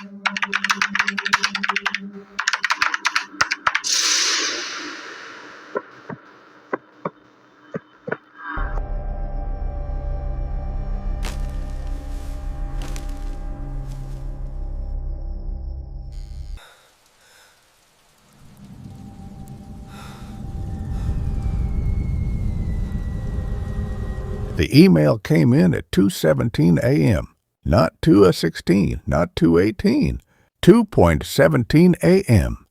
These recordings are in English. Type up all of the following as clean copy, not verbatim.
The email came in at 2:17 a.m., not 2:16, not 2:18, 2:17 a.m.,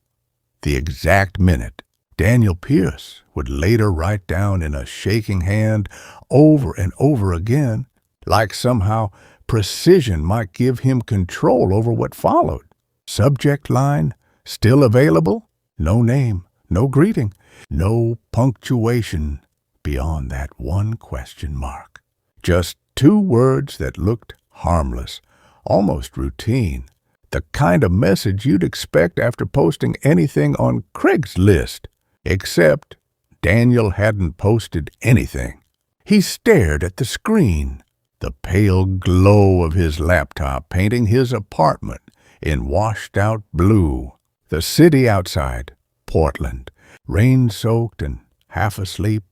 the exact minute Daniel Pierce would later write down in a shaking hand over and over again, like somehow precision might give him control over what followed. Subject line, still available, no name, no greeting, no punctuation beyond that one question mark. Just two words that looked harmless, almost routine, the kind of message you'd expect after posting anything on Craigslist, except Daniel hadn't posted anything. He stared at the screen, the pale glow of his laptop painting his apartment in washed-out blue. The city outside, Portland, rain-soaked and half asleep,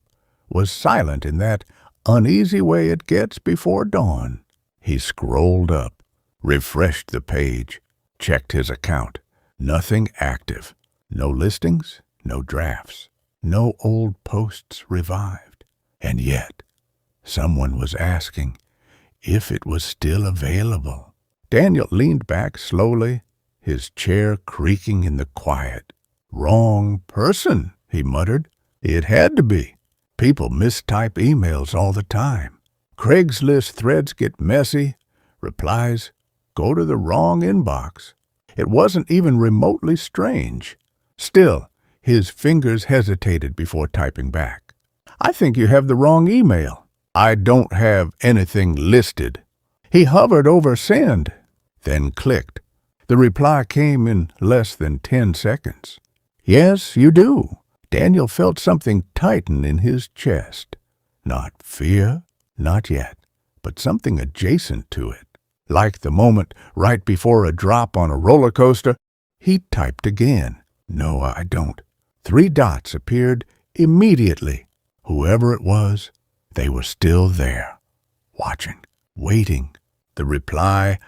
was silent in that uneasy way it gets before dawn. He scrolled up, refreshed the page, checked his account. Nothing active. No listings, no drafts, no old posts revived. And yet, someone was asking if it was still available. Daniel leaned back slowly, his chair creaking in the quiet. "Wrong person," he muttered. It had to be. People mistype emails all the time. Craigslist threads get messy. Replies go to the wrong inbox. It wasn't even remotely strange. Still, his fingers hesitated before typing back. "I think you have the wrong email. I don't have anything listed." He hovered over send, then clicked. The reply came in less than 10 seconds. "Yes, you do." Daniel felt something tighten in his chest. Not fear, not yet, but something adjacent to it. Like the moment right before a drop on a roller coaster, he typed again. "No, I don't." 3 dots appeared immediately. Whoever it was, they were still there, watching, waiting. The reply,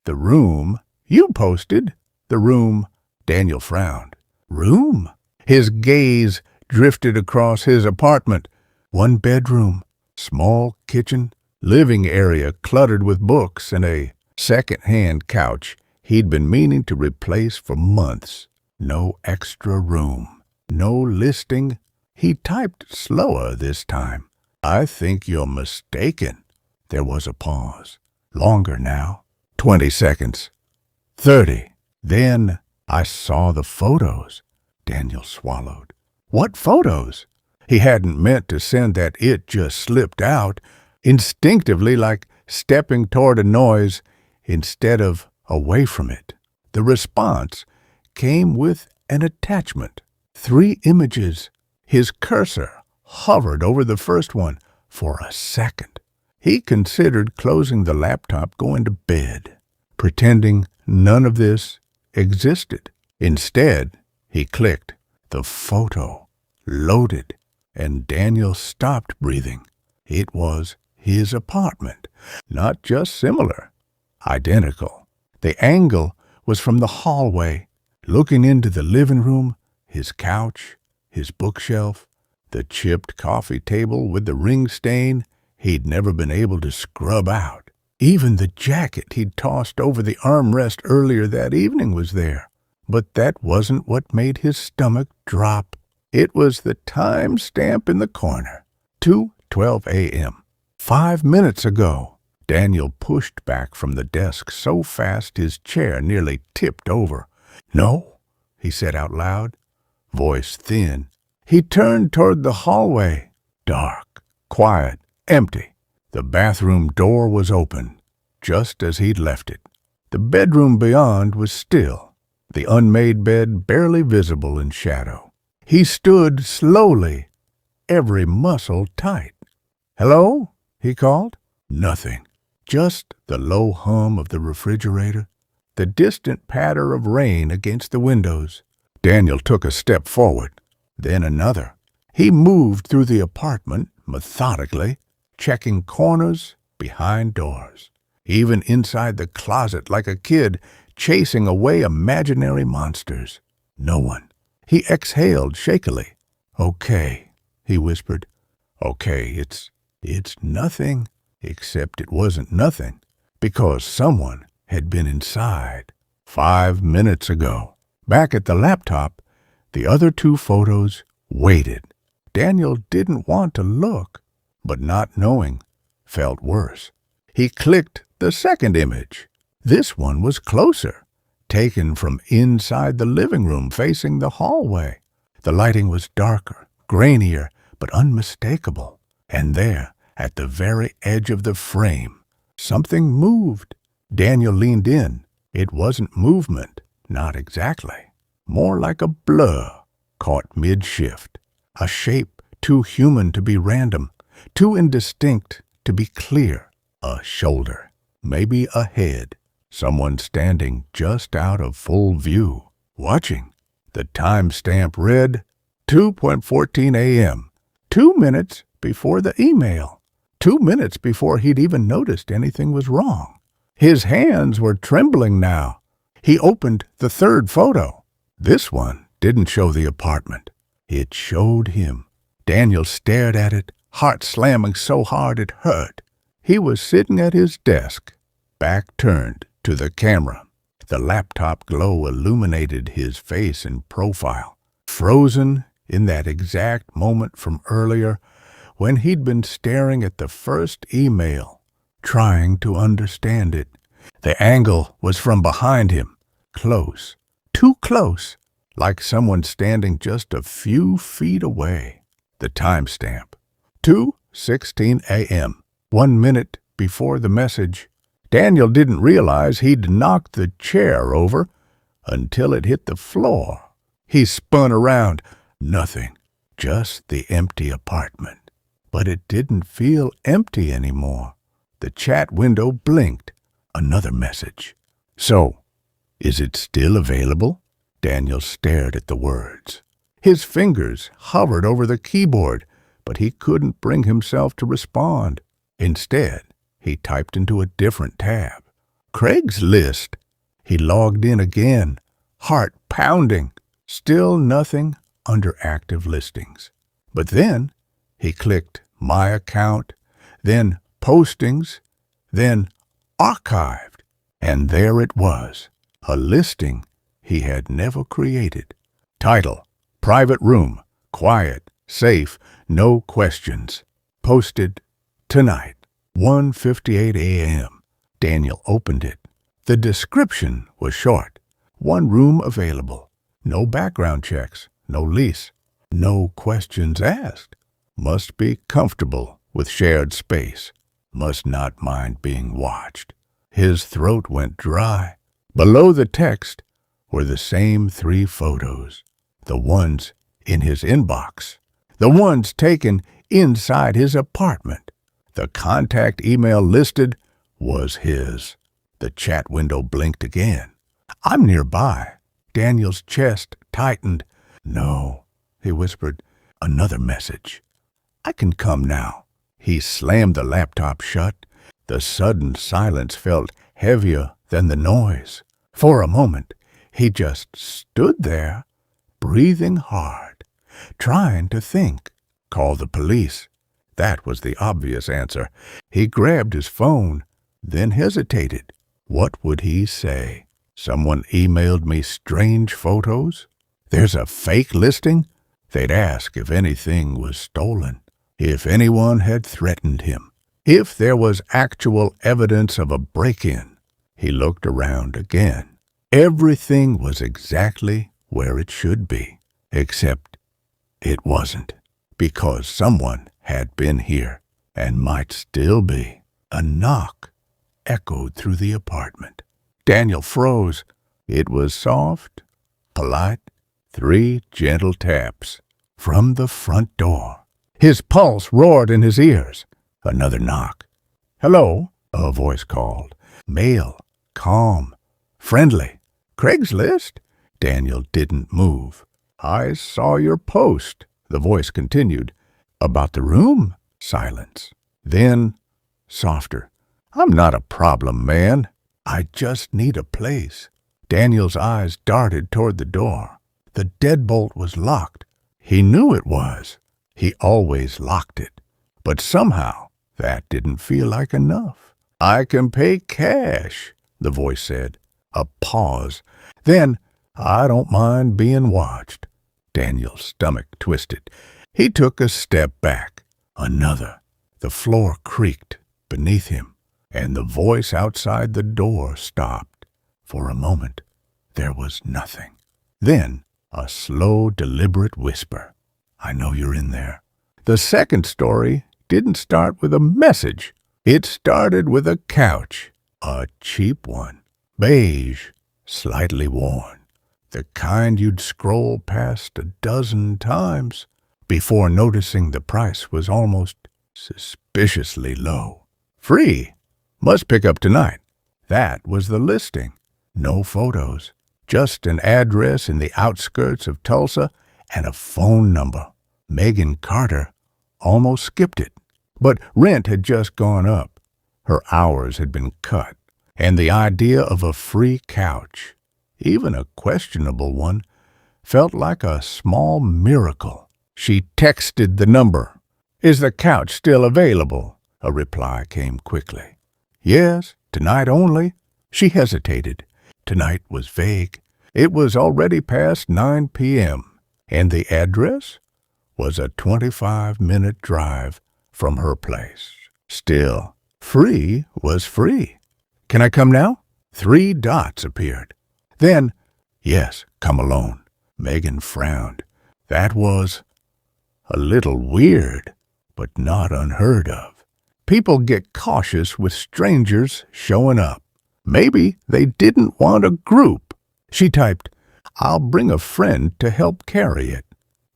"The room you posted." The room. Daniel frowned. Room? His gaze drifted across his apartment. 1 bedroom, small kitchen, living area cluttered with books, and a second-hand couch he'd been meaning to replace for months. No extra room. No listing. He typed slower this time. "I think you're mistaken." There was a pause. Longer now. 20 seconds. 30. Then I saw the photos. Daniel swallowed. What photos? He hadn't meant to send that. It just slipped out, instinctively, like stepping toward a noise instead of away from it. The response came with an attachment. 3 images. His cursor hovered over the first one for a second. He considered closing the laptop, going to bed, pretending none of this existed. Instead, he clicked. The photo loaded, and Daniel stopped breathing. It was his apartment, not just similar, identical. The angle was from the hallway, looking into the living room, his couch, his bookshelf, the chipped coffee table with the ring stain he'd never been able to scrub out. Even the jacket he'd tossed over the armrest earlier that evening was there. But that wasn't what made his stomach drop. It was the time stamp in the corner. 2:12 a.m. 5 minutes ago. Daniel pushed back from the desk so fast his chair nearly tipped over. "No," he said out loud, voice thin. He turned toward the hallway. Dark, quiet, empty. The bathroom door was open, just as he'd left it. The bedroom beyond was still, the unmade bed barely visible in shadow. He stood slowly, every muscle tight. "Hello?" he called. Nothing. Just the low hum of the refrigerator, the distant patter of rain against the windows. Daniel took a step forward, then another. He moved through the apartment methodically, checking corners behind doors, even inside the closet like a kid chasing away imaginary monsters. No one. He exhaled shakily. "Okay," he whispered. "Okay, it's nothing." Except it wasn't nothing, because someone had been inside 5 minutes ago. Back at the laptop, the other 2 photos waited. Daniel didn't want to look, but not knowing felt worse. He clicked the second image. This one was closer, taken from inside the living room facing the hallway. The lighting was darker, grainier, but unmistakable. And there, at the very edge of the frame, something moved. Daniel leaned in. It wasn't movement, not exactly. More like a blur caught mid-shift. A shape too human to be random, too indistinct to be clear. A shoulder, maybe a head. Someone standing just out of full view, watching. The timestamp read 2:14 a.m., 2 minutes before the email. 2 minutes before he'd even noticed anything was wrong. His hands were trembling now. He opened the third photo. This one didn't show the apartment. It showed him. Daniel stared at it, heart slamming so hard it hurt. He was sitting at his desk, back turned to the camera. The laptop glow illuminated his face in profile, frozen in that exact moment from earlier when he'd been staring at the first email, trying to understand it. The angle was from behind him, close, too close, like someone standing just a few feet away. The timestamp, 2:16 a.m., 1 minute before the message. Daniel didn't realize he'd knocked the chair over until it hit the floor. He spun around. Nothing, just the empty apartment. But it didn't feel empty anymore. The chat window blinked. Another message. "So, is it still available?" Daniel stared at the words. His fingers hovered over the keyboard, but he couldn't bring himself to respond. Instead, he typed into a different tab. Craigslist. He logged in again, heart pounding. Still nothing under active listings. But then he clicked My Account, then Postings, then Archived. And there it was, a listing he had never created. Title, Private Room, Quiet, Safe, No Questions. Posted tonight, 1:58 a.m. Daniel opened it. The description was short. 1 room available. No background checks. No lease. No questions asked. Must be comfortable with shared space. Must not mind being watched. His throat went dry. Below the text were the same 3 photos. The ones in his inbox. The ones taken inside his apartment. The contact email listed was his. The chat window blinked again. "I'm nearby." Daniel's chest tightened. "No," he whispered. Another message. "I can come now." He slammed the laptop shut. The sudden silence felt heavier than the noise. For a moment, he just stood there, breathing hard, trying to think. Call the police. That was the obvious answer. He grabbed his phone, then hesitated. What would he say? Someone emailed me strange photos? There's a fake listing? They'd ask if anything was stolen, if anyone had threatened him, if there was actual evidence of a break-in. He looked around again. Everything was exactly where it should be, except it wasn't, because someone had been here and might still be. A knock echoed through the apartment. Daniel froze. It was soft, polite, 3 gentle taps from the front door. His pulse roared in his ears. Another knock. "Hello," a voice called. Male, calm, Friendly. Craigslist? Daniel didn't move. I saw your post, the voice continued. About the room? Silence. Then, softer. I'm not a problem, man. I just need a place. Daniel's eyes darted toward the door. The deadbolt was locked. He knew it was. He always locked it. But somehow, that didn't feel like enough. I can pay cash, the voice said. A pause. Then, I don't mind being watched. Daniel's stomach twisted. He took a step back. Another. The floor creaked beneath him, and the voice outside the door stopped. For a moment, there was nothing. Then, a slow, deliberate whisper. I know you're in there. The second story didn't start with a message. It started with a couch, a cheap one, beige, slightly worn, the kind you'd scroll past a dozen times before noticing the price was almost suspiciously low. Free. Must pick up tonight. That was the listing. No photos, just an address in the outskirts of Tulsa and a phone number. Megan Carter almost skipped it. But rent had just gone up. Her hours had been cut. And the idea of a free couch, even a questionable one, felt like a small miracle. She texted the number. Is the couch still available? A reply came quickly. Yes, tonight only. She hesitated. Tonight was vague. It was already past 9 p.m., and the address was a 25-minute drive from her place. Still, free was free. Can I come now? 3 dots appeared. Then, yes, come alone. Megan frowned. That was a little weird, but not unheard of. People get cautious with strangers showing up. Maybe they didn't want a group. She typed, I'll bring a friend to help carry it.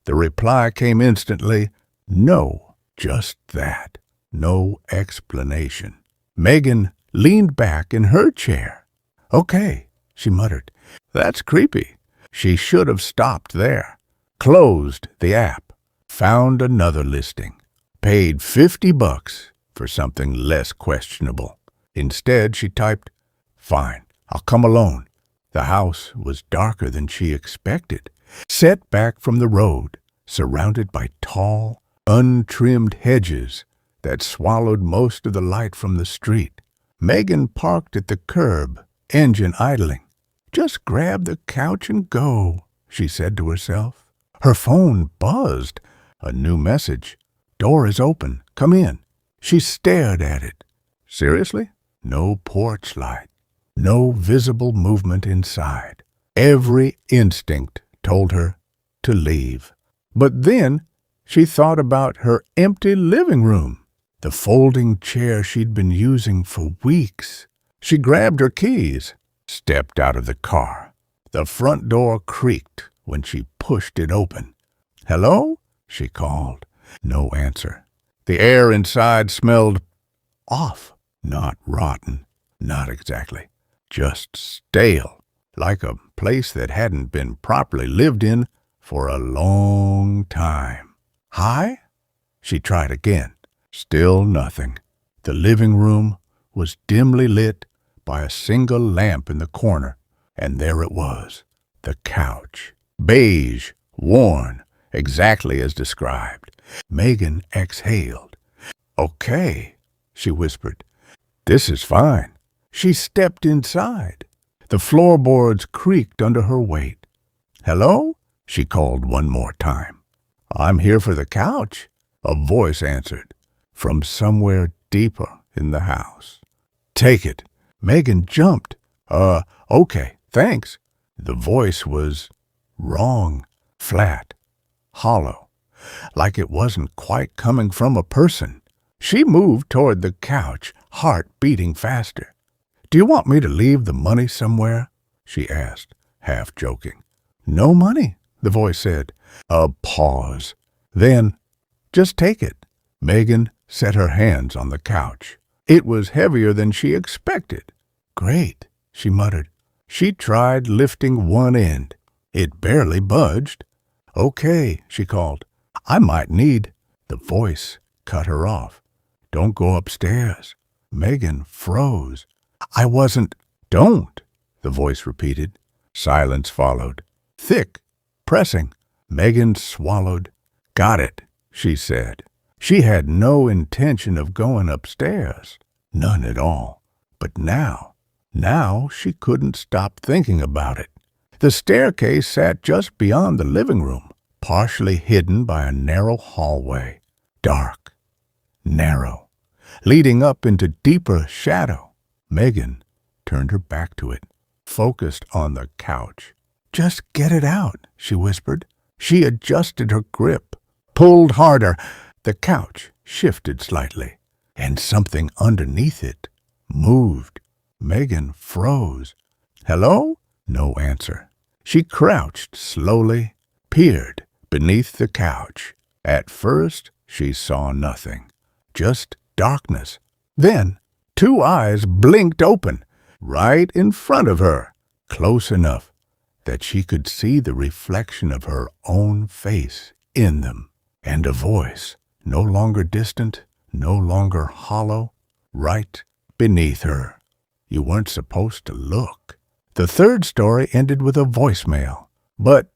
The reply came instantly, no, just that. No explanation. Megan leaned back in her chair. Okay, she muttered. That's creepy. She should have stopped there. Closed the app. Found another listing. Paid $50 for something less questionable. Instead, she typed, Fine, I'll come alone. The house was darker than she expected. Set back from the road, surrounded by tall, untrimmed hedges that swallowed most of the light from the street. Megan parked at the curb, engine idling. Just grab the couch and go, she said to herself. Her phone buzzed. A new message. Door is open. Come in. She stared at it. Seriously? No porch light. No visible movement inside. Every instinct told her to leave. But then she thought about her empty living room, the folding chair she'd been using for weeks. She grabbed her keys, stepped out of the car. The front door creaked when she pushed it open. Hello? She called. No answer. The air inside smelled off. Not rotten. Not exactly. Just stale. Like a place that hadn't been properly lived in for a long time. Hi? She tried again. Still nothing. The living room was dimly lit by a single lamp in the corner, and there it was, the couch. Beige, worn, exactly as described. Megan exhaled. Okay, she whispered. This is fine. She stepped inside. The floorboards creaked under her weight. Hello? She called one more time. I'm here for the couch, a voice answered from somewhere deeper in the house. Take it. Megan jumped. Okay, thanks. The voice was wrong, flat, hollow, like it wasn't quite coming from a person. She moved toward the couch, heart beating faster. Do you want me to leave the money somewhere? She asked, half joking. No money, the voice said. A pause. Then, just take it. Megan set her hands on the couch. It was heavier than she expected. Great, she muttered. She tried lifting one end. It barely budged. "Okay," she called. "I might need—" The voice cut her off. "Don't go upstairs." Megan froze. "I wasn't—" "Don't," the voice repeated. Silence followed. Thick, pressing. Megan swallowed. "Got it," she said. She had no intention of going upstairs. None at all. But now she couldn't stop thinking about it. The staircase sat just beyond the living room, partially hidden by a narrow hallway. Dark, narrow, leading up into deeper shadow. Megan turned her back to it, focused on the couch. "Just get it out," she whispered. She adjusted her grip, pulled harder. The couch shifted slightly, and something underneath it moved. Megan froze. "Hello?" No answer. She crouched slowly, peered beneath the couch. At first, she saw nothing, just darkness. Then, two eyes blinked open, right in front of her, close enough that she could see the reflection of her own face in them, and a voice, no longer distant, no longer hollow, right beneath her. You weren't supposed to look. The third story ended with a voicemail, but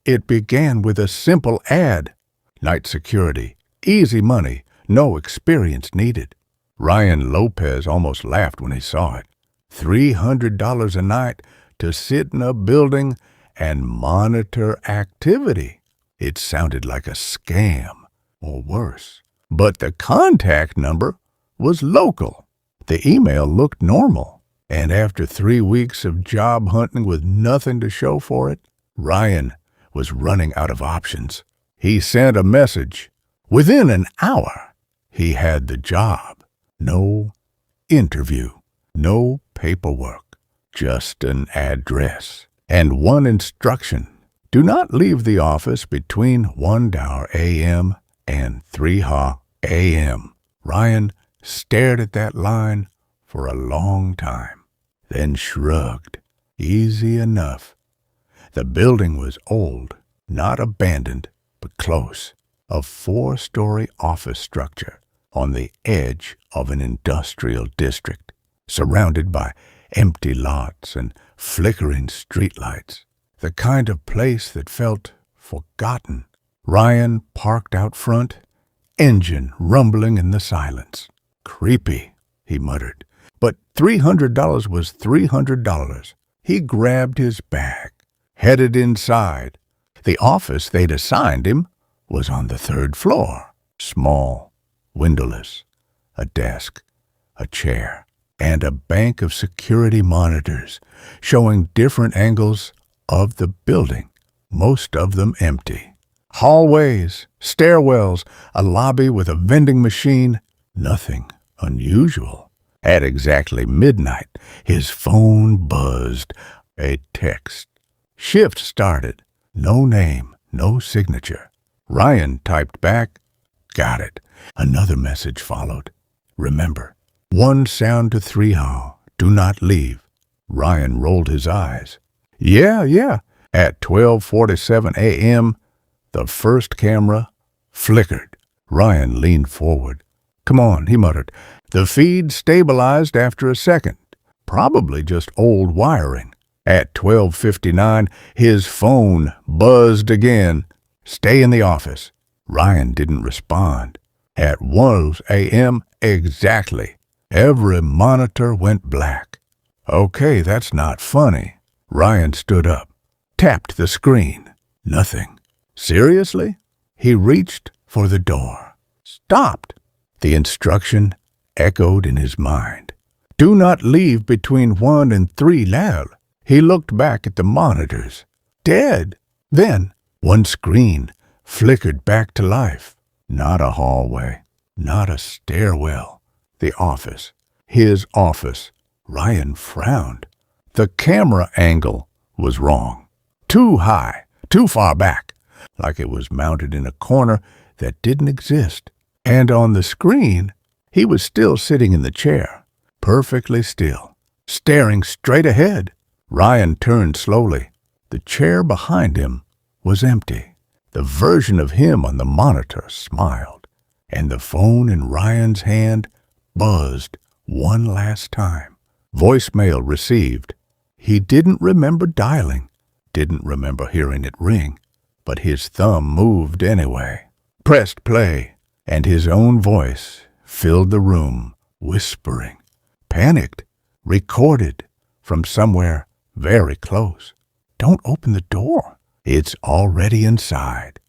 it began with a simple ad. Night security, easy money, no experience needed. Ryan Lopez almost laughed when he saw it. $300 a night to sit in a building and monitor activity. It sounded like a scam, or worse. But the contact number was local. The email looked normal. And after 3 weeks of job hunting with nothing to show for it, Ryan was running out of options. He sent a message. Within an hour, he had the job. No interview, no paperwork, just an address and one instruction. Do not leave the office between 1 a.m. and 3 a.m. Ryan stared at that line for a long time, then shrugged. Easy enough. The building was old, not abandoned, but close. A 4-story office structure on the edge of an industrial district, surrounded by empty lots and flickering streetlights. The kind of place that felt forgotten. Ryan parked out front, engine rumbling in the silence. "Creepy," he muttered. But $300 was $300. He grabbed his bag, headed inside. The office they'd assigned him was on the 3rd floor. Small, windowless, a desk, a chair, and a bank of security monitors showing different angles of the building, most of them empty. Hallways, stairwells, a lobby with a vending machine, nothing unusual. At exactly midnight, his phone buzzed. A text. Shift started. No name, no signature. Ryan typed back, "Got it." Another message followed. "Remember, 1 sound to 3 do not leave." Ryan rolled his eyes. Yeah. At 12:47 a.m., the first camera flickered. Ryan leaned forward. "Come on," he muttered. The feed stabilized after a second. Probably just old wiring. At 12:59, his phone buzzed again. "Stay in the office." Ryan didn't respond. At 1 a.m. exactly, every monitor went black. "Okay, that's not funny." Ryan stood up, tapped the screen. Nothing. "Seriously?" He reached for the door. Stopped. The instruction echoed in his mind. "Do not leave between 1 and 3 now." He looked back at the monitors. Dead. Then one screen flickered back to life. Not a hallway, not a stairwell. The office. His office. Ryan frowned. The camera angle was wrong. Too high, too far back, like it was mounted in a corner that didn't exist. And on the screen, he was still sitting in the chair, perfectly still, staring straight ahead. Ryan turned slowly. The chair behind him was empty. The version of him on the monitor smiled, and the phone in Ryan's hand buzzed one last time. Voicemail received. He didn't remember dialing, didn't remember hearing it ring, but his thumb moved anyway. Pressed play, and his own voice filled the room, whispering. Panicked, recorded from somewhere very close. Don't open the door. It's already inside.